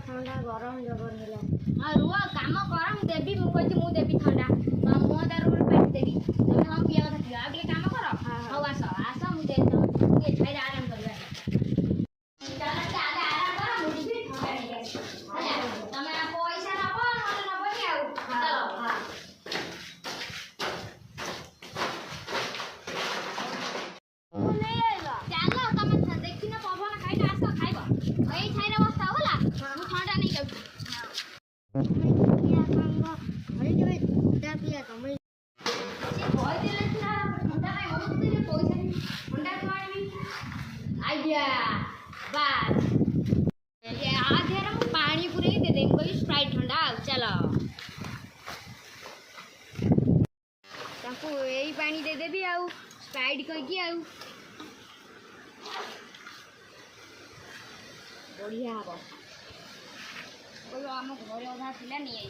ठंडा गरम जबर हाँ रुआ काम कर देवी मुझे देवी ठंडा मुँह तार पानी देवी तुम कम पिया कथा आगे काम कर हाँ आस आस मुझे आराम कर पानी पूरे दे दे स्प्राइट ठंडा चलो यही पानी दे देवी आउ स्प्राइट करके आउ बढ़िया हम आम घर अधा था नहीं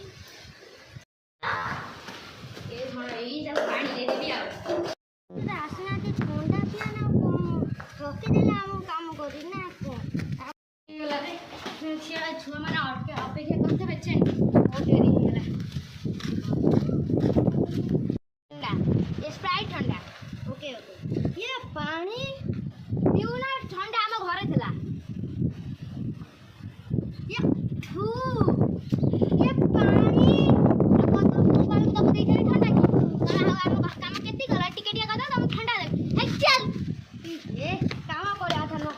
सब पानी दे देवी आसना ठंडा पिया ना रखीदेला काम कर छुआ मैंने अपेक्षा करते बच्चे बहुत देरी स्प्राइट ठंडा ओके ओके ये पानी पीऊना ठंडा आम घरे थिला ये पानी ठंडा की काम केती गला टिकेटिया कदा तुम ठंडा दे चल ए काम कर आथनो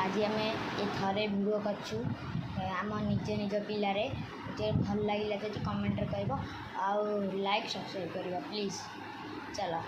आज आम ये थे भिडियो करम निज निज पिलारे भल लगे तो कमेंट कर लाइक सब्सक्राइब कर प्लीज चलो।